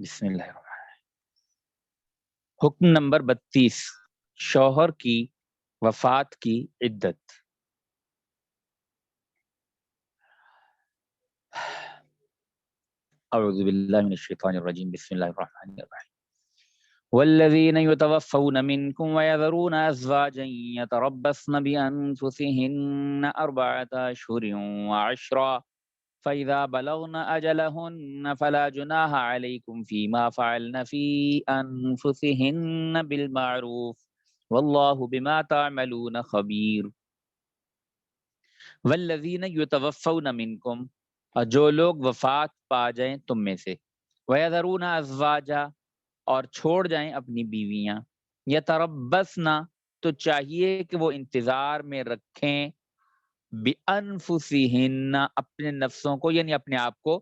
بسم اللہ الرحمن الرحیم۔ حکم نمبر 32، شوہر کی وفات کی عدت۔ اعوذ باللہ من الشیطان الرجیم، بسم اللہ الرحمن الرحیم۔ والذین یتوفون منکم ویذرون ازواجا یتربصن بانفسہن اربعۃ اشہر وعشرا فإذا بلغن أجلهن فلا جناح عليكم فيما فعلن في أنفسهن بالمعروف والله بما تعملون خبير۔ والذین یتوفون منکم، اور جو لوگ وفات پا جائیں تم میں سے، ویذرون ازواجا، اور چھوڑ جائیں اپنی بیویاں، یتربصن، تو چاہیے کہ وہ انتظار میں رکھیں، بِأَنفُسِهِنَّ، اپنے نفسوں کو، یعنی اپنے آپ کو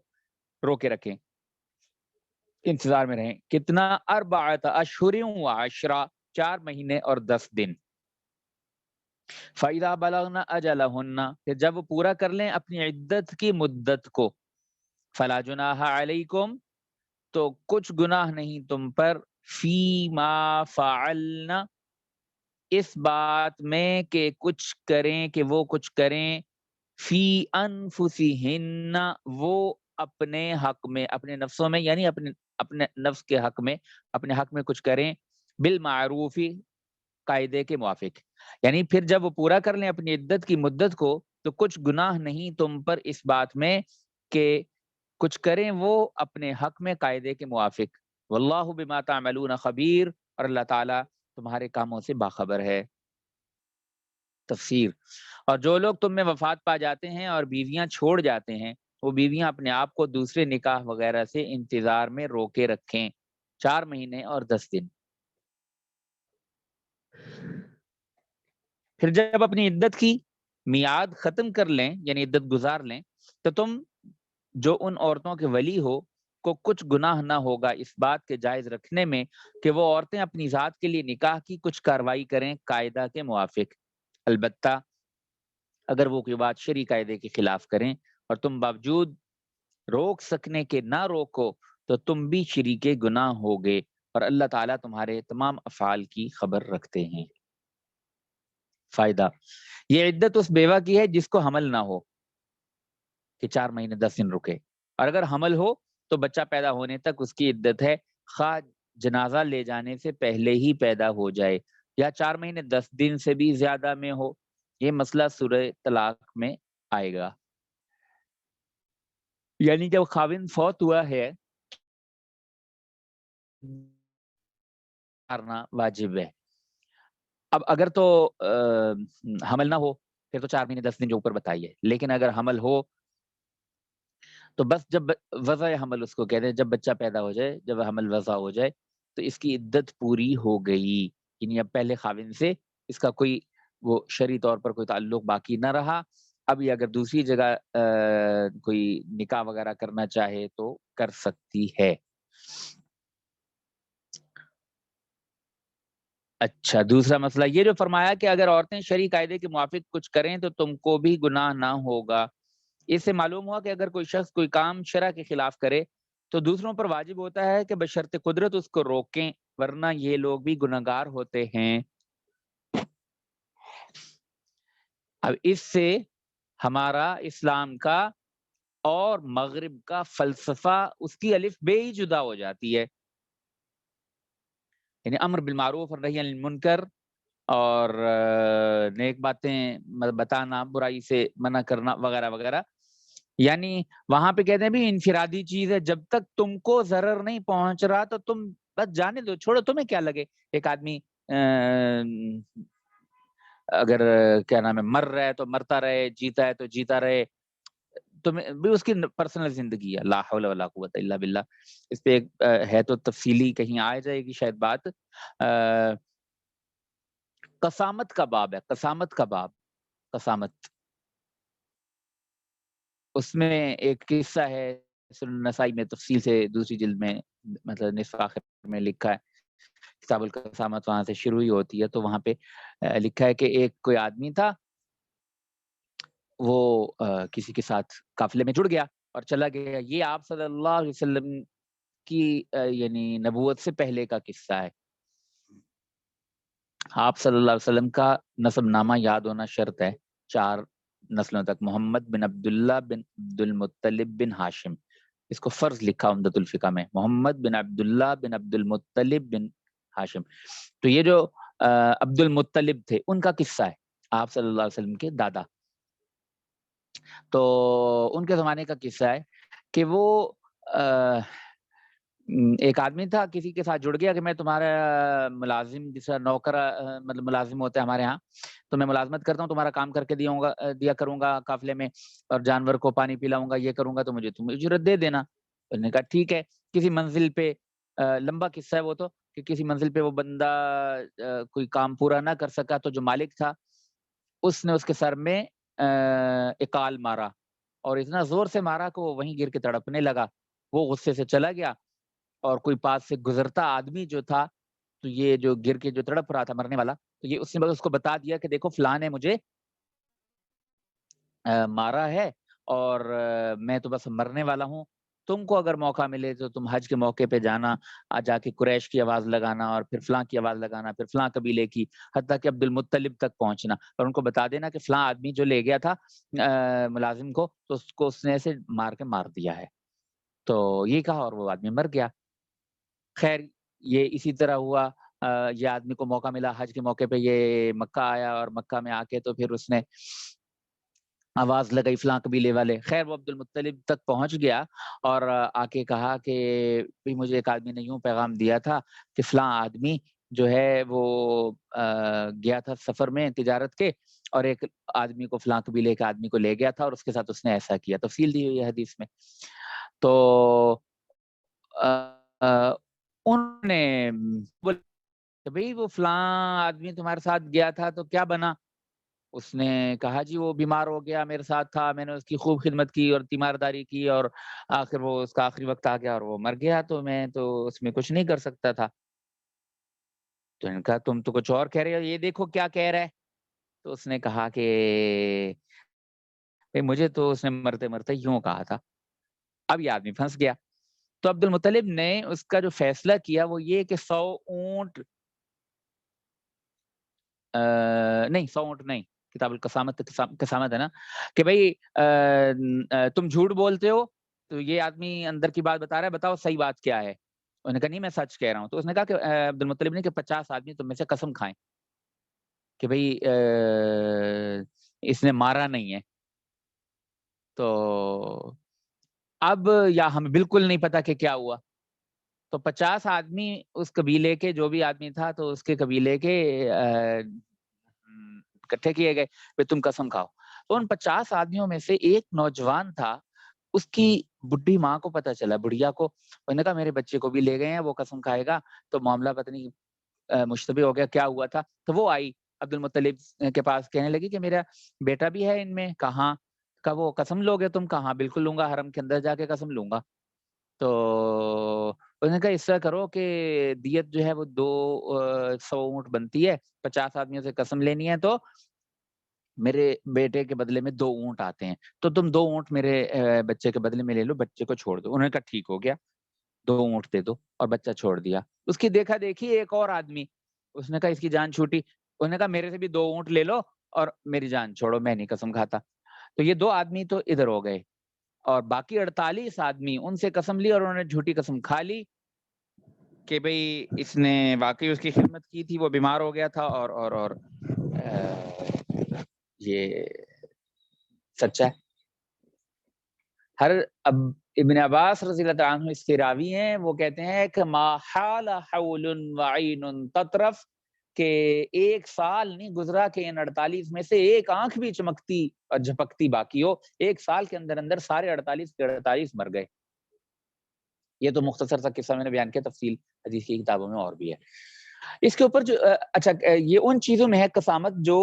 روکے رکھیں، انتظار میں رہیں۔ کتنا؟ اربعۃ اشہر وعشرا، 4 مہینے اور 10 دن۔ فَإِذَا بَلَغْنَ أَجَلَهُنَّ، کہ جب وہ پورا کر لیں اپنی عدت کی مدت کو، فَلَا جُنَاحَ عَلَيْكُمْ، تو کچھ گناہ نہیں تم پر، فی ما فعلن، اس بات میں کہ کچھ کریں، کہ وہ کچھ کریں، فی انفسہن، وہ اپنے حق میں، اپنے نفسوں میں، یعنی اپنے نفس کے حق میں، اپنے حق میں کچھ کریں، بالمعروف، قاعدے کے موافق۔ یعنی پھر جب وہ پورا کر لیں اپنی عدت کی مدت کو، تو کچھ گناہ نہیں تم پر اس بات میں کہ کچھ کریں وہ اپنے حق میں قاعدے کے موافق۔ واللہ بما تعملون خبیر، اور اللہ تعالیٰ تمہارے کاموں سے باخبر ہے۔ تفسیر: اور جو لوگ تم میں وفات پا جاتے ہیں اور بیویاں چھوڑ جاتے ہیں، وہ بیویاں اپنے آپ کو دوسرے نکاح وغیرہ سے انتظار میں روکے رکھیں، 4 مہینے اور 10 دن۔ پھر جب اپنی عدت کی میعاد ختم کر لیں، یعنی عدت گزار لیں، تو تم جو ان عورتوں کے ولی ہو کو کچھ گناہ نہ ہوگا اس بات کے جائز رکھنے میں کہ وہ عورتیں اپنی ذات کے لیے نکاح کی کچھ کارروائی کریں قاعدہ کے موافق، البتہ اگر وہ کوئی بات شرعی قاعدے کے خلاف کریں اور تم باوجود روک سکنے کے نہ روکو، تو تم بھی شریک گناہ ہوگے، اور اللہ تعالیٰ تمہارے تمام افعال کی خبر رکھتے ہیں۔ فائدہ: یہ عدت اس بیوہ کی ہے جس کو حمل نہ ہو، کہ 4 مہینے 10 دن رکے، اور اگر حمل ہو تو بچہ پیدا ہونے تک اس کی عدت ہے، خواہ جنازہ لے جانے سے پہلے ہی پیدا ہو جائے یا 4 مہینے 10 دن سے بھی زیادہ میں ہو۔ یہ مسئلہ سورہ طلاق میں آئے گا۔ یعنی جب خاوند فوت ہوا ہے، کرنا واجب ہے۔ اب اگر تو حمل نہ ہو پھر تو 4 مہینے 10 دن جو اوپر بتائیے، لیکن اگر حمل ہو تو بس جب وضع حمل اس کو کہتے ہیں، جب بچہ پیدا ہو جائے، جب حمل وضع ہو جائے تو اس کی عدت پوری ہو گئی، یعنی اب پہلے خاوند سے اس کا کوئی وہ شرعی طور پر کوئی تعلق باقی نہ رہا۔ اب یہ اگر دوسری جگہ کوئی نکاح وغیرہ کرنا چاہے تو کر سکتی ہے۔ اچھا، دوسرا مسئلہ یہ جو فرمایا کہ اگر عورتیں شرعی قاعدے کے موافق کچھ کریں تو تم کو بھی گناہ نہ ہوگا، اس سے معلوم ہوا کہ اگر کوئی شخص کوئی کام شرع کے خلاف کرے تو دوسروں پر واجب ہوتا ہے کہ بشرط قدرت اس کو روکیں، ورنہ یہ لوگ بھی گناہگار ہوتے ہیں۔ اب اس سے ہمارا اسلام کا اور مغرب کا فلسفہ، اس کی الف بے ہی جدا ہو جاتی ہے۔ یعنی امر بالمعروف اور نہی عن المنکر، اور نیک باتیں بتانا، برائی سے منع کرنا وغیرہ وغیرہ، یعنی وہاں پہ کہتے ہیں بھی انفرادی چیز ہے، جب تک تم کو ضرر نہیں پہنچ رہا تو تم بس جانے دو، چھوڑو، تمہیں کیا لگے۔ ایک آدمی اگر کیا نام ہے مر رہا ہے تو مرتا رہے، جیتا ہے تو جیتا رہے، تمہیں بھی اس کی پرسنل زندگی ہے۔ لا حول ولا قوت الا باللہ۔ اس پہ ایک ہے تو تفصیلی کہیں آ جائے گی شاید بات۔ قسامت کا باب ہے، قسامت کا باب، قسامت، اس میں ایک قصہ ہے، سنن نسائی میں تفصیل سے دوسری جلد میں، مطلب نصف آخر میں لکھا ہے، کتاب القسامت وہاں سے شروع ہی ہوتی ہے، تو وہاں پہ لکھا ہے کہ ایک کوئی آدمی تھا، وہ کسی کے ساتھ قافلے میں جڑ گیا اور چلا گیا۔ یہ آپ صلی اللہ علیہ وسلم کی یعنی نبوت سے پہلے کا قصہ ہے. آپ صلی اللہ علیہ وسلم کا نسب نامہ یاد ہونا شرط ہے 4 نسلوں تک. محمد بن عبداللہ بن عبد المطلب بن ہاشم، اس کو فرض لکھا عمدۃ الفقہ میں، محمد بن عبداللہ بن عبد المطلب بن ہاشم. تو یہ جو عبد المطلب تھے ان کا قصہ ہے، آپ صلی اللہ علیہ وسلم کے دادا. تو ان کے زمانے کا قصہ ہے کہ وہ ایک آدمی تھا، کسی کے ساتھ جڑ گیا کہ میں تمہارا ملازم، جیسا نوکر مطلب ملازم ہوتا ہے ہمارے ہاں، تو میں ملازمت کرتا ہوں، تمہارا کام کر کے دیا کروں گا قافلے میں، اور جانور کو پانی پلاؤں گا، یہ کروں گا، تو مجھے تم اجرت دے دینا. انہوں نے کہا ٹھیک ہے. کسی منزل پہ لمبا قصہ ہے وہ تو، کہ کسی منزل پہ وہ بندہ کوئی کام پورا نہ کر سکا، تو جو مالک تھا اس نے اس کے سر میں اقال مارا، اور اتنا زور سے مارا کہ وہ وہیں گر کے تڑپنے لگا. وہ غصے سے چلا گیا، اور کوئی پاس سے گزرتا آدمی جو تھا، تو یہ جو گر کے جو تڑپ رہا تھا مرنے والا، تو یہ اس نے بس اس کو بتا دیا کہ دیکھو فلاں نے مجھے مارا ہے، اور میں تو بس مرنے والا ہوں. تم کو اگر موقع ملے تو تم حج کے موقع پہ جانا، جا کے قریش کی آواز لگانا، اور پھر فلاں کی آواز لگانا، پھر فلاں قبیلے کی، حتیٰ کہ عبد المطلب تک پہنچنا، اور ان کو بتا دینا کہ فلاں آدمی جو لے گیا تھا ملازم کو، تو اس کو اس نے ایسے مار دیا ہے. تو یہ کہا اور وہ آدمی مر گیا. خیر یہ اسی طرح ہوا. یہ آدمی کو موقع ملا حج کے موقع پہ، یہ مکہ آیا، اور مکہ میں آ کے تو پھر اس نے آواز لگائی فلاں قبیلے والے. خیر وہ عبد المطلب تک پہنچ گیا، اور آ کے کہا کہ بھی مجھے ایک آدمی نے یوں پیغام دیا تھا کہ فلاں آدمی جو ہے وہ گیا تھا سفر میں تجارت کے، اور ایک آدمی کو فلاں قبیلے کے آدمی کو لے گیا تھا، اور اس کے ساتھ اس نے ایسا کیا. تفصیل دی ہوئی ہے حدیث میں. تو انہوں نے بولا کہ بھئی وہ فلاں آدمی تمہارے ساتھ گیا تھا تو کیا بنا؟ اس نے کہا جی وہ بیمار ہو گیا، میرے ساتھ تھا، میں نے اس کی خوب خدمت کی اور تیمارداری کی، اور آخر وہ اس کا آخری وقت آ گیا اور وہ مر گیا، تو میں تو اس میں کچھ نہیں کر سکتا تھا. تو انہوں نے کہا تم تو کچھ اور کہہ رہے ہو، یہ دیکھو کیا کہہ رہا ہے. تو اس نے کہا کہ مجھے تو اس نے مرتے مرتے یوں کہا تھا. اب یہ آدمی پھنس گیا. تو عبد المطلب نے اس کا جو فیصلہ کیا وہ یہ کہ 100 اونٹ نہیں 100 اونٹ نہیں، کتاب القسامت قسامت ہے نا، کہ بھئی تم جھوٹ بولتے ہو، تو یہ آدمی اندر کی بات بتا رہا ہے، بتاؤ صحیح بات کیا ہے. انہوں نے کہا نہیں میں سچ کہہ رہا ہوں. تو اس نے کہا کہ عبد المطلب نے کہ 50 آدمی تم میں سے قسم کھائیں کہ بھئی اس نے مارا نہیں ہے. تو اب یا ہمیں بالکل نہیں پتا کہ کیا ہوا. تو 50 آدمی اس قبیلے کے جو بھی آدمی تھا، تو اس کے قبیلے کے اکٹھے کیے گئے کہ تم قسم کھاؤ. تو ان 50 آدمیوں میں سے ایک نوجوان تھا، اس کی بڈھی ماں کو پتا چلا، بڑھیا کو. انہوں نے کہا میرے بچے کو بھی لے گئے ہیں، وہ قسم کھائے گا. تو معاملہ پتہ نہیں مشتبہ ہو گیا، کیا ہوا تھا. تو وہ آئی عبد المطلب کے پاس، کہنے لگی کہ میرا بیٹا بھی ہے ان میں. کہاں کا وہ قسم لوگے تم؟ کہاں بالکل لوں گا، حرم کے اندر جا کے قسم لوں گا. تو انہوں نے کہا اس طرح کرو کہ دیت جو ہے وہ 200 اونٹ بنتی ہے، 50 آدمیوں سے قسم لینی ہے، تو میرے بیٹے کے بدلے میں 2 اونٹ آتے ہیں، تو تم 2 اونٹ میرے بچے کے بدلے میں لے لو، بچے کو چھوڑ دو. انہوں نے کہا ٹھیک ہو گیا، 2 اونٹ دے دو، اور بچہ چھوڑ دیا. اس کی دیکھا دیکھی ایک اور آدمی، اس نے کہا اس کی جان چھوٹی. انہوں نے کہا میرے سے بھی 2 اونٹ لے لو اور میری جان چھوڑو، میں نہیں قسم کھاتا. تو یہ 2 آدمی تو ادھر ہو گئے، اور باقی 48 آدمی ان سے قسم لی، اور انہوں نے جھوٹی قسم کھا لی کہ بھئی اس نے واقعی اس کی خدمت کی تھی، وہ بیمار ہو گیا تھا، اور یہ سچا ہے. ابن عباس رضی اللہ عنہ اس کے راوی ہیں، وہ کہتے ہیں کہ ما حال حول وعین تطرف، کہ 1 سال نہیں گزرا کہ ان 48 میں سے ایک آنکھ بھی چمکتی اور جھپکتی باقی ہو. 1 سال کے اندر اندر سارے 48 کے 48 مر گئے. یہ تو مختصر سا قصہ میں نے بیان کیا، تفصیل حدیث کی کتابوں میں اور بھی ہے. اس کے اوپر جو اچھا یہ ان چیزوں میں ہے قسامت جو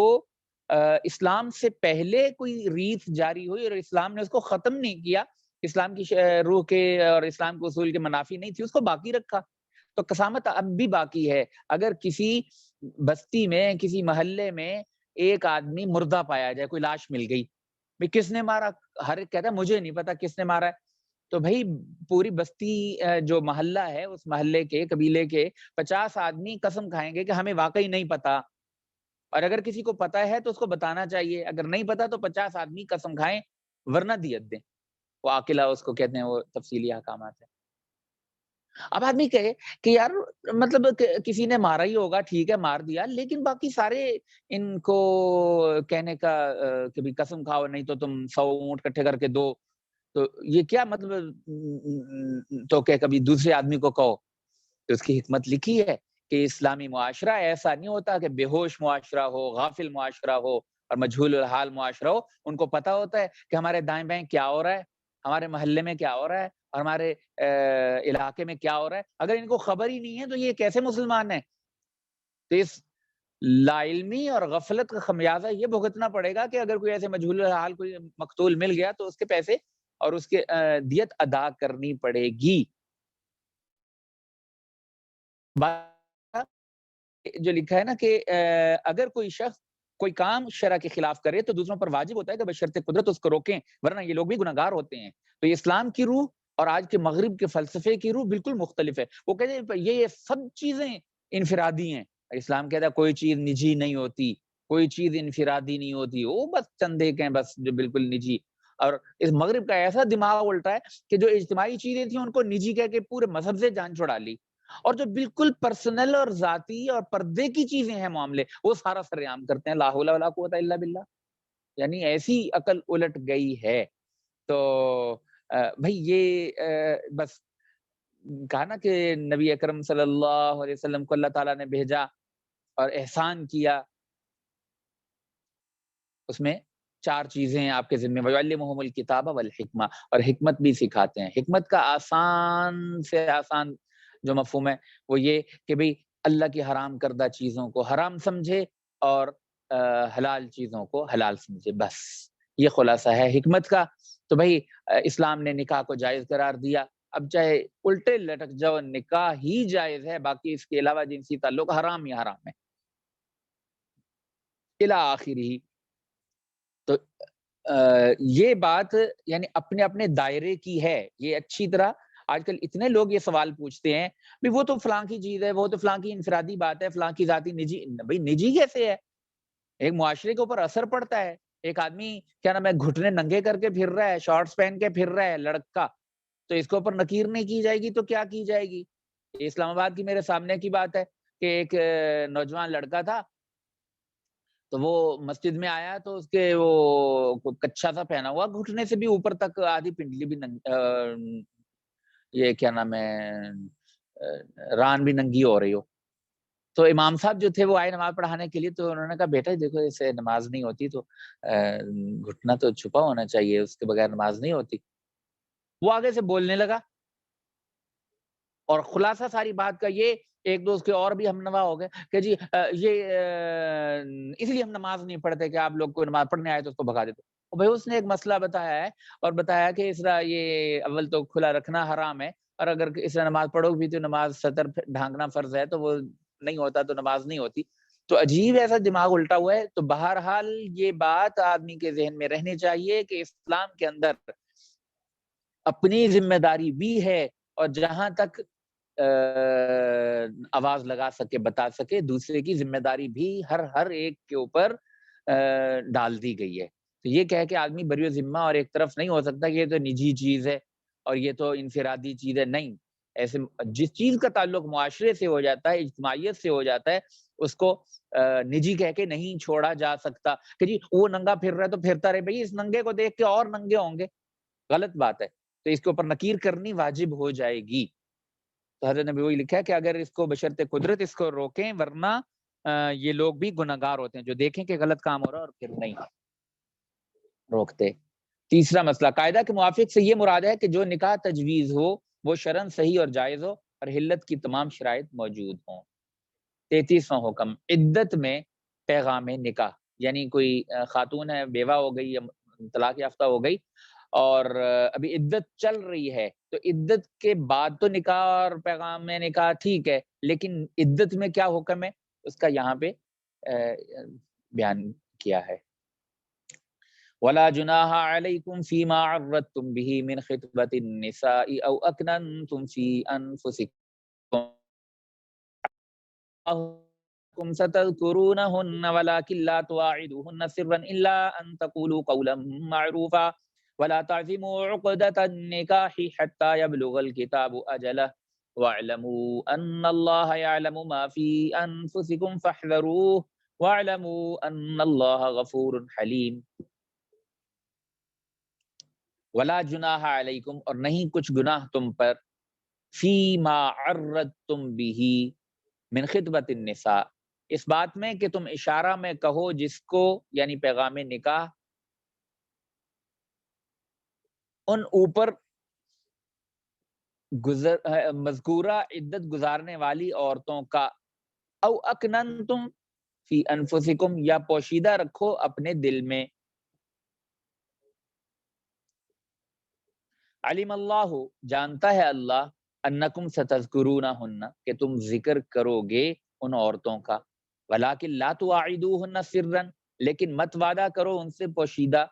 اسلام سے پہلے کوئی ریت جاری ہوئی اور اسلام نے اس کو ختم نہیں کیا، اسلام کی روح کے اور اسلام کے اصول کے منافی نہیں تھی، اس کو باقی رکھا. تو قسامت اب بھی باقی ہے. اگر کسی بستی میں، کسی محلے میں ایک آدمی مردہ پایا جائے، کوئی لاش مل گئی، بھئی کس نے مارا؟ ہر ایک کہتا ہے مجھے نہیں پتا کس نے مارا ہے. تو بھائی پوری بستی جو محلہ ہے اس محلے کے قبیلے کے 50 آدمی قسم کھائیں گے کہ ہمیں واقعی نہیں پتا، اور اگر کسی کو پتا ہے تو اس کو بتانا چاہیے، اگر نہیں پتا تو 50 آدمی قسم کھائیں ورنہ دیت دیں۔ وہ عاقلہ اس کو کہتے ہیں، وہ تفصیلی احکامات ہیں۔ اب آدمی کہے کہ یار مطلب کسی نے مارا ہی ہوگا، ٹھیک ہے مار دیا، لیکن باقی سارے ان کو کہنے کا کہ بھی قسم کھاؤ نہیں تو تم 100 اونٹ اکٹھے کر کے دو، تو یہ کیا مطلب، تو کہ کبھی دوسرے آدمی کو کہو، تو اس کی حکمت لکھی ہے کہ اسلامی معاشرہ ایسا نہیں ہوتا کہ بے ہوش معاشرہ ہو، غافل معاشرہ ہو اور مجہول الحال معاشرہ ہو۔ ان کو پتا ہوتا ہے کہ ہمارے دائیں بائیں کیا ہو رہا ہے، ہمارے محلے میں کیا ہو رہا ہے اور ہمارے علاقے میں کیا ہو رہا ہے۔ اگر ان کو خبر ہی نہیں ہے تو یہ کیسے مسلمان ہیں؟ تو اس لا علمی اور غفلت کا خمیازہ یہ بھگتنا پڑے گا کہ اگر کوئی ایسے مجہول الحال کوئی مقتول مل گیا تو اس کے پیسے اور اس کے دیت ادا کرنی پڑے گی۔ جو لکھا ہے نا کہ اگر کوئی شخص کوئی کام شرع کے خلاف کرے تو دوسروں پر واجب ہوتا ہے کہ بشرط قدرت اس کو روکیں، ورنہ یہ لوگ بھی گناہگار ہوتے ہیں۔ تو یہ اسلام کی روح اور آج کے مغرب کے فلسفے کی روح بالکل مختلف ہے۔ وہ کہتے ہیں یہ سب چیزیں انفرادی ہیں، اسلام کہتا ہے کوئی چیز نجی نہیں ہوتی، کوئی چیز انفرادی نہیں ہوتی، وہ بس چند ایک ہیں بس جو بالکل نجی۔ اور اس مغرب کا ایسا دماغ الٹا ہے کہ جو اجتماعی چیزیں تھیں ان کو نجی کہہ کے پورے مذہب سے جان چھڑا لی، اور جو بالکل پرسنل اور ذاتی اور پردے کی چیزیں ہیں معاملے، وہ سارا سر عام کرتے ہیں۔ لا حول ولا قوت الا باللہ، یعنی ایسی عقل الٹ گئی ہے۔ تو بھائی یہ بس کہا نا کہ نبی اکرم صلی اللہ علیہ وسلم کو اللہ تعالیٰ نے بھیجا اور احسان کیا، اس میں 4 چیزیں آپ کے ذمہ، وَيُعَلِّمُهُمُ الْكِتَابَ وَالْحِکْمَةَ، اور حکمت بھی سکھاتے ہیں۔ حکمت کا آسان سے آسان جو مفہوم ہے وہ یہ کہ بھئی اللہ کی حرام کردہ چیزوں کو حرام سمجھے اور حلال چیزوں کو حلال سمجھے، بس یہ خلاصہ ہے حکمت کا۔ تو بھئی اسلام نے نکاح کو جائز قرار دیا، اب چاہے الٹے لٹک جاؤ نکاح ہی جائز ہے، باقی اس کے علاوہ جنسی تعلق حرام ہی حرام ہے، الی آخرہ۔ تو یہ بات یعنی اپنے اپنے دائرے کی ہے، یہ اچھی طرح آج کل اتنے لوگ یہ سوال پوچھتے ہیں بھی وہ تو فلاں کی چیز ہے، وہ تو فلاں کی انفرادی بات ہے، فلاں کی ذاتی نجی، بھائی نجی کیسے ہے؟ ایک معاشرے کے اوپر اثر پڑتا ہے۔ ایک آدمی کیا نام ہے گھٹنے ننگے کر کے پھر رہا ہے، شارٹس پہن کے پھر رہا ہے لڑکا، تو اس کے اوپر نکیر نہیں کی جائے گی تو کیا کی جائے گی؟ اسلام آباد کی میرے سامنے کی بات ہے کہ ایک نوجوان لڑکا تھا، تو وہ مسجد میں آیا تو اس کے وہ کچھا سا پہنا ہوا، گھٹنے سے بھی اوپر تک آدھی پنڈلی بھی یہ کیا نام ہے ران بھی ننگی ہو رہی ہو۔ تو امام صاحب جو تھے وہ آئے نماز پڑھانے کے لیے، تو انہوں نے کہا بیٹا دیکھو اسے نماز نہیں ہوتی، تو گھٹنا تو چھپا ہونا چاہیے، اس کے بغیر نماز نہیں ہوتی۔ وہ آگے سے بولنے لگا، اور خلاصہ ساری بات کا یہ، ایک دو اس کے اور بھی ہم نوا ہو گئے کہ جی یہ اس لیے ہم نماز نہیں پڑھتے کہ آپ لوگ کو نماز پڑھنے آئے تو اس کو بھگا دیتے۔ بھائی اس نے ایک مسئلہ بتایا ہے اور بتایا کہ اس طرح یہ اول تو کھلا رکھنا حرام ہے، اور اگر اس طرح نماز پڑھو بھی تو نماز سطر ڈھانکنا فرض ہے، تو وہ نہیں ہوتا تو نماز نہیں ہوتی۔ تو عجیب ایسا دماغ الٹا ہوا ہے۔ تو بہرحال یہ بات آدمی کے ذہن میں رہنی چاہیے کہ اسلام کے اندر اپنی ذمہ داری بھی ہے، اور جہاں تک آواز لگا سکے بتا سکے، دوسرے کی ذمہ داری بھی ہر ایک کے اوپر ڈال دی گئی ہے۔ تو یہ کہہ کے آدمی بری ذمہ اور ایک طرف نہیں ہو سکتا کہ یہ تو نجی چیز ہے اور یہ تو انفرادی چیز ہے، نہیں۔ ایسے جس چیز کا تعلق معاشرے سے ہو جاتا ہے، اجتماعیت سے ہو جاتا ہے، اس کو نجی کہہ کے نہیں چھوڑا جا سکتا کہ جی وہ ننگا پھر رہا ہے تو پھرتا رہے، بھائی اس ننگے کو دیکھ کے اور ننگے ہوں گے، غلط بات ہے۔ تو اس کے اوپر نکیر کرنی واجب ہو جائے گی۔ تو حضرت نبی وہی لکھا ہے کہ اگر اس کو بشرط قدرت اس کو روکیں، ورنہ یہ لوگ بھی گناہگار ہوتے ہیں جو دیکھیں کہ غلط کام ہو رہا ہے اور پھر نہیں روکتے۔ تیسرا مسئلہ، قاعدہ کے موافق سے یہ مراد ہے کہ جو نکاح تجویز ہو وہ شرعاً صحیح اور جائز ہو اور حلت کی تمام شرائط موجود ہوں۔ 33واں حکم، عدت میں پیغام نکاح، یعنی کوئی خاتون ہے، بیوہ ہو گئی یا طلاق یافتہ ہو گئی اور ابھی عدت چل رہی ہے، تو عدت کے بعد تو نکاح اور پیغام نکاح ٹھیک ہے، لیکن عدت میں کیا حکم ہے اس کا یہاں پہ بیان کیا ہے۔ ولا جناح علیکم فیما عرضتم به من خطبۃ النساء او اکننتم فی انفسکم كم ستذكرونهن ولكن لا تواعدوهن سرا إلا أن تقولوا قولا معروفا ولا تعزموا عقدة النكاح حتى يبلغ الكتاب أجله واعلموا أن الله يعلم ما في أنفسكم فاحذروه واعلموا أن الله غفور حليم. ولا جناح علیکم، اور نہیں کچھ گناہ تم پر، فی ما عرضتم به من خطبۃ النساء، اس بات میں کہ تم اشارہ میں کہو جس کو، یعنی پیغام نکاح، ان اوپر مذکورہ عدت گزارنے والی عورتوں کا، او اکننتم فی انفسکم، یا پوشیدہ رکھو اپنے دل میں. علم اللہ، جانتا ہے اللہ، انکم ستذکرونہن، کہ تم ذکر کرو گے ان عورتوں کا، ولیکن لا تواعدوہن سرا، لیکن مت وعدہ کرو ان سے پوشیدہ،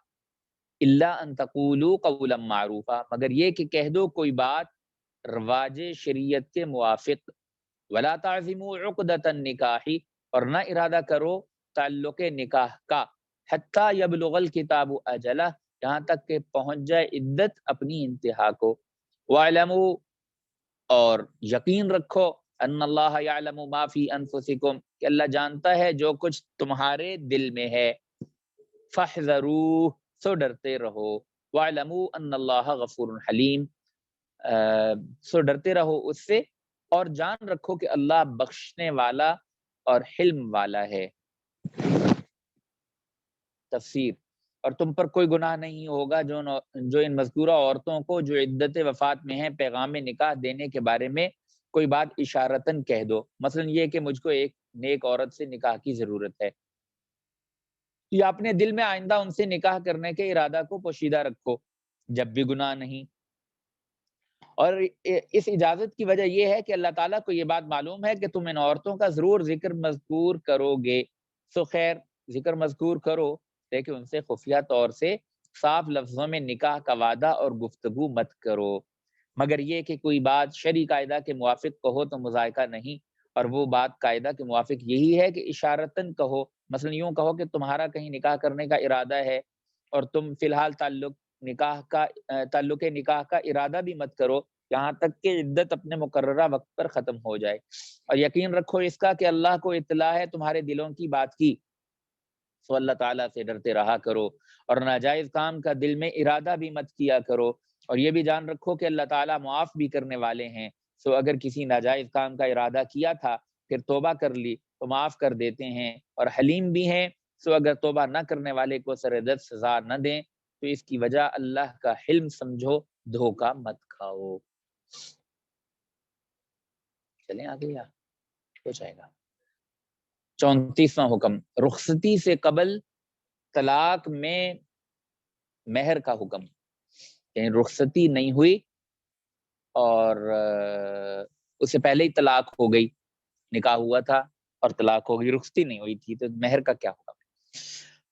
الا ان تقولوا قولا معروفا، مگر یہ کہ کہہ دو کوئی بات رواج شریعت کے موافق، ولا تعزموا عقدۃ النکاح، اور نہ ارادہ کرو تعلق نکاح کا، حتی یبلغ الکتاب اجلہ، یہاں تک کہ پہنچ جائے عدت اپنی انتہا کو. وَاعْلَمُوا، اور یقین رکھو، ان اللہ یعلم ما فی انفسکم، کہ اللہ جانتا ہے جو کچھ تمہارے دل میں ہے. فاحذروہ، سو ڈرتے رہو. وَاعْلَمُوا ان اللہ غفور حلیم، سو ڈرتے رہو اس سے، اور جان رکھو کہ اللہ بخشنے والا اور حلم والا ہے. تفسیر، اور تم پر کوئی گناہ نہیں ہوگا جو ان مذکورہ عورتوں کو جو عدت وفات میں ہیں پیغام نکاح دینے کے بارے میں کوئی بات اشارتاً کہہ دو، مثلا یہ کہ مجھ کو ایک نیک عورت سے نکاح کی ضرورت ہے، یا اپنے دل میں آئندہ ان سے نکاح کرنے کے ارادہ کو پوشیدہ رکھو، جب بھی گناہ نہیں. اور اس اجازت کی وجہ یہ ہے کہ اللہ تعالیٰ کو یہ بات معلوم ہے کہ تم ان عورتوں کا ضرور ذکر مذکور کرو گے، سو خیر ذکر مذکور کرو، لیکن ان سے خفیہ طور سے صاف لفظوں میں نکاح کا وعدہ اور گفتگو مت کرو، مگر یہ کہ کوئی بات شرعی قاعدہ کے موافق کہو تو مذائقہ نہیں، اور وہ بات قاعدہ کے موافق یہی ہے کہ اشارتاً کہو، مثلا یوں کہو کہ تمہارا کہیں نکاح کرنے کا ارادہ ہے، اور تم فی الحال تعلق نکاح کا ارادہ بھی مت کرو یہاں تک کہ عدت اپنے مقررہ وقت پر ختم ہو جائے. اور یقین رکھو اس کا کہ اللہ کو اطلاع ہے تمہارے دلوں کی بات کی، سو اللہ تعالیٰ سے ڈرتے رہا کرو، اور ناجائز کام کا دل میں ارادہ بھی مت کیا کرو، اور یہ بھی جان رکھو کہ اللہ تعالیٰ معاف بھی کرنے والے ہیں، سو اگر کسی ناجائز کام کا ارادہ کیا تھا پھر توبہ کر لی تو معاف کر دیتے ہیں، اور حلیم بھی ہیں، سو اگر توبہ نہ کرنے والے کو سرحد سزا نہ دیں تو اس کی وجہ اللہ کا حلم سمجھو، دھوکہ مت کھاؤ. چلیں آگے یا ہو جائے گا. 34واں حکم، رخصتی سے قبل طلاق میں مہر کا حکم، یعنی رخصتی نہیں ہوئی اور اس سے پہلے ہی طلاق ہو گئی، نکاح ہوا تھا اور طلاق ہو گئی، رخصتی نہیں ہوئی تھی، تو مہر کا کیا حکم ہے؟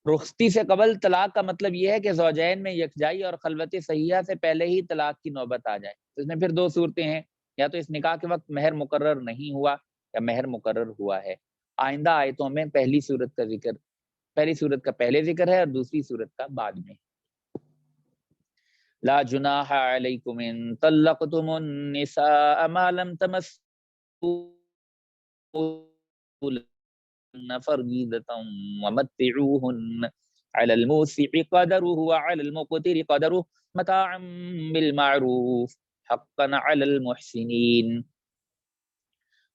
رخصتی سے قبل طلاق کا مطلب یہ ہے کہ زوجین میں یکجائی اور خلوت صحیحہ سے پہلے ہی طلاق کی نوبت آ جائے. تو اس میں پھر دو صورتیں ہیں، یا تو اس نکاح کے وقت مہر مقرر نہیں ہوا یا مہر مقرر ہوا ہے. آئندہ آیتوں میں پہلی صورت کا پہلے ذکر ہے اور دوسری صورت کا بعد میں. لا جناح علیکم ان طلقتم النساء ما لم تمسوهن فريضة ومتعوهن على الموسع قدره وعلى المقتر قدره متاعا بالمعروف حقا على المحسنين.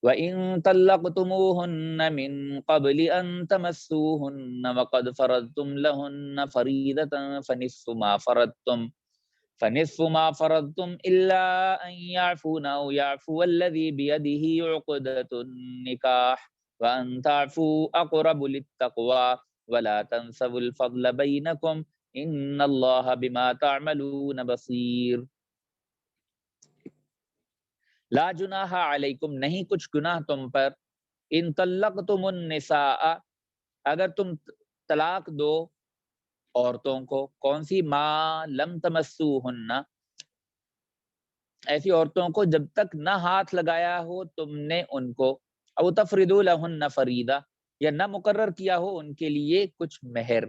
وَإِن طَلَّقْتُمُوهُنَّ مِن قَبْلِ أَن تَمَسُّوهُنَّ وَقَدْ فَرَضْتُمْ لَهُنَّ فَرِيضَةً فَنِصْفُ مَا فَرَضْتُمْ إِلَّا أَن يَعْفُونَ أَوْ يَعْفُوَ الَّذِي بِيَدِهِ عُقْدَةُ النِّكَاحِ وَأَن تَعْفُوا أَقْرَبُ لِلتَّقْوَى وَلَا تَنسَوُا الْفَضْلَ بَيْنَكُمْ إِنَّ اللَّهَ بِمَا تَعْمَلُونَ بَصِيرٌ. لا جناح علیکم، نہیں کچھ گناہ تم پر، ان طلقتم النساء، اگر تم طلاق دو عورتوں کو. کون سی؟ ما لم تمسوہن، ایسی عورتوں کو جب تک نہ ہاتھ لگایا ہو تم نے ان کو. او تفردوا لہن فریدہ، یا نہ مقرر کیا ہو ان کے لیے کچھ مہر.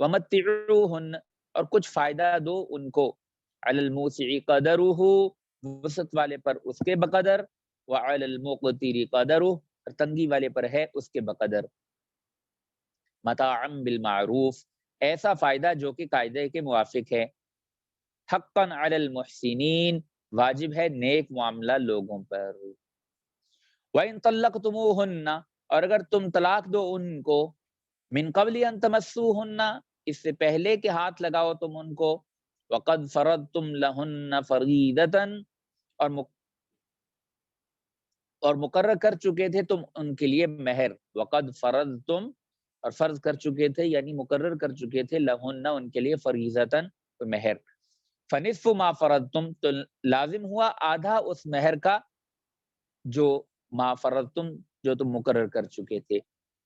ومتعوہن، اور کچھ فائدہ دو ان کو. علی الموسع قدرہ، وسط والے پر اس کے بقدر. وعلی المقتر قدرہ، اور تنگی والے پر ہے اس کے بقدر. متاعا بالمعروف، ایسا فائدہ جو کہ قاعدے کے موافق ہے. حقا علی المحسنین، واجب ہے نیک معاملہ لوگوں پر. وَإِن طَلَّقْتُمُوهُنَّ، اور اگر تم طلاق دو ان کو. من قبل ان تمسوهن، اس سے پہلے کہ ہاتھ لگاؤ تم ان کو. وقد فرضتم لهن فريضة، اور مقرر کر چکے تھے تم ان کے لیے مہر. وقد فرضتم، اور فرض کر چکے تھے یعنی مقرر کر چکے تھے. لہن، ان کے لیے. فریضتاً، مہر. فنصف ما فرضتم، تو لازم ہوا آدھا اس مہر کا جو ما فرضتم، جو تم مقرر کر چکے تھے.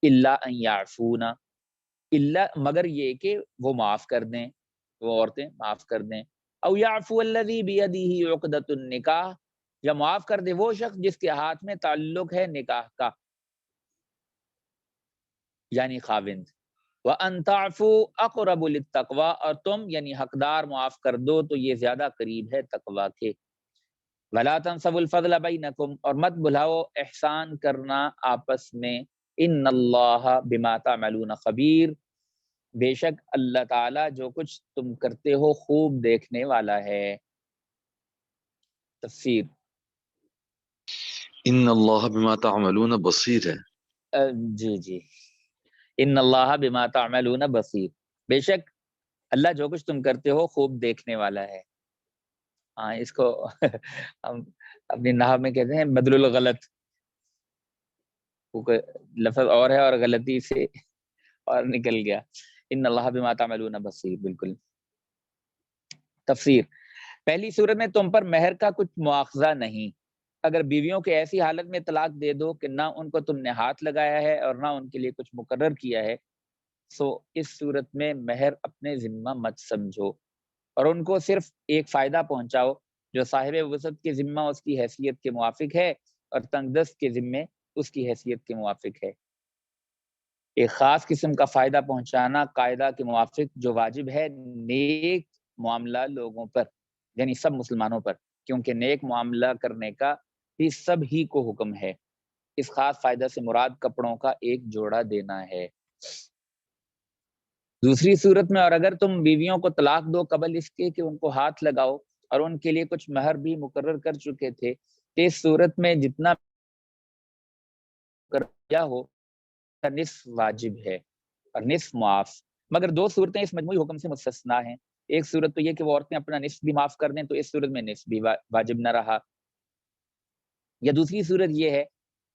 الا ان یعفون، الا مگر یہ کہ وہ معاف کر دیں، وہ عورتیں معاف کر دیں. او یعفو الذی بیدہ عقدۃ النکاح، یا معاف کر دے وہ شخص جس کے ہاتھ میں تعلق ہے نکاح کا، یعنی خاوند. وَأَن تَعْفُوا أَقْرَبُ لِلتَّقْوَىٰ، اور تم یعنی حقدار معاف کر دو تو یہ زیادہ قریب ہے تقویٰ کے. وَلَا تَنْسَوُا الْفَضْلَ بَيْنَكُمْ، اور مت بھلاؤ احسان کرنا آپس میں. إِنَّ اللَّهَ بِمَا تَعْمَلُونَ خَبِيرٌ، بے شک اللہ تعالیٰ جو کچھ تم کرتے ہو خوب دیکھنے والا ہے. تفسیر. ان اللہ بما تعملون بصیر ہے. جی ان اللہ بما تعملون بصیر، بے شک اللہ جو کچھ تم کرتے ہو خوب دیکھنے والا ہے. ہاں، اس کو ہم اپنی نحو میں کہتے ہیں بدل الغلط، لفظ اور ہے اور غلطی سے اور نکل گیا. ان اللہ بما تعملون بصیر، بالکل. تفسیر. پہلی صورت میں تم پر مہر کا کچھ مواخذہ نہیں. اگر بیویوں کے ایسی حالت میں طلاق دے دو کہ نہ ان کو تم نے ہاتھ لگایا ہے اور نہ ان کے لیے کچھ مقرر کیا ہے، سو اس صورت میں مہر اپنے ذمہ مت سمجھو، اور ان کو صرف ایک فائدہ پہنچاؤ جو صاحب وسعت کے ذمہ اس کی حیثیت کے موافق ہے اور تنگ دست کے ذمے اس کی حیثیت کے موافق ہے. ایک خاص قسم کا فائدہ پہنچانا قاعدہ کے موافق جو واجب ہے نیک معاملہ لوگوں پر، یعنی سب مسلمانوں پر، کیونکہ نیک معاملہ کرنے کا بھی سب ہی کو حکم ہے. اس خاص فائدہ سے مراد کپڑوں کا ایک جوڑا دینا ہے. دوسری صورت میں، اور اگر تم بیویوں کو طلاق دو قبل اس کے کہ ان کو ہاتھ لگاؤ اور ان کے لیے کچھ مہر بھی مقرر کر چکے تھے، اس صورت میں جتنا کیا ہو نصف واجب ہے اور نصف معاف. مگر دو صورتیں اس مجموعی حکم سے مستثنا ہیں. ایک صورت تو یہ کہ وہ عورتیں اپنا نصف بھی معاف کر دیں تو اس صورت میں نصف بھی واجب نہ رہا، یا دوسری صورت یہ ہے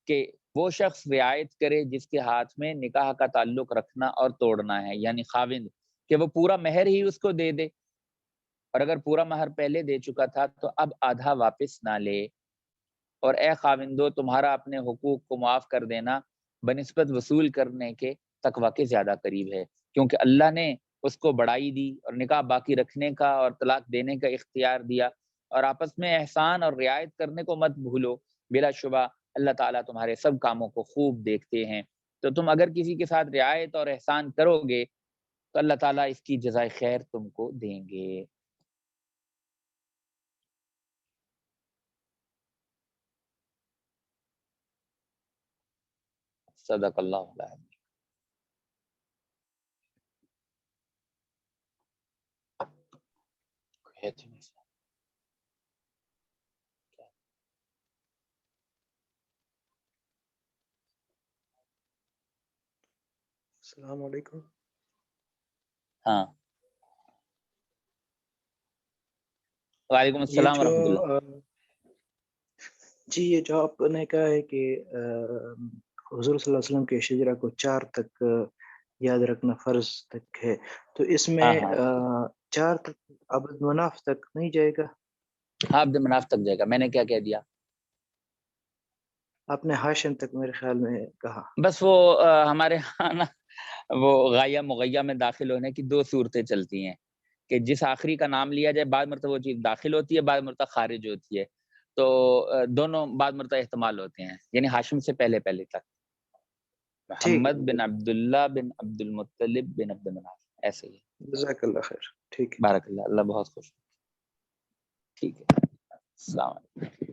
کہ وہ شخص رعایت کرے جس کے ہاتھ میں نکاح کا تعلق رکھنا اور توڑنا ہے، یعنی خاوند، کہ وہ پورا مہر ہی اس کو دے دے، اور اگر پورا مہر پہلے دے چکا تھا تو اب آدھا واپس نہ لے. اور اے خاوندو، تمہارا اپنے حقوق کو معاف کر دینا بنسبت وصول کرنے کے تقویٰ کے زیادہ قریب ہے، کیونکہ اللہ نے اس کو بڑائی دی اور نکاح باقی رکھنے کا اور طلاق دینے کا اختیار دیا. اور آپس میں احسان اور رعایت کرنے کو مت بھولو، بلا شبہ اللہ تعالیٰ تمہارے سب کاموں کو خوب دیکھتے ہیں. تو تم اگر کسی کے ساتھ رعایت اور احسان کرو گے تو اللہ تعالیٰ اس کی جزائے خیر تم کو دیں گے. صدق اللہ العظیم. السلام علیکم. ہاں، وعلیکم السلام ورحمۃ اللہ. جی، یہ جو آپ نے کہا ہے کہ حضور صلی اللہ علیہ وسلم کے شجرہ کو 4 تک یاد رکھنا فرض تک ہے، تو اس میں 4 تک عبد مناف تک نہیں جائے گا؟ ہاں، عبد مناف تک جائے گا. میں نے کیا کہہ دیا؟ آپ نے ہاشم تک میرے خیال میں کہا. بس وہ ہمارے ہاں نا وہ غایہ مغیہ میں داخل ہونے کی دو صورتیں چلتی ہیں کہ جس آخری کا نام لیا جائے بعض مرتبہ وہ چیز داخل ہوتی ہے، بعض مرتبہ خارج ہوتی ہے، تو دونوں بعض مرتبہ احتمال ہوتے ہیں، یعنی ہاشم سے پہلے پہلے تک، ٹھیک ہے، محمد بن عبداللہ بن عبد المطلب بن عبد مناف، ایسے ہی. جزاک اللہ خیر. ٹھیک ہے. بارک اللہ، اللہ بہت خوش. ٹھیک ہے، السلام علیکم.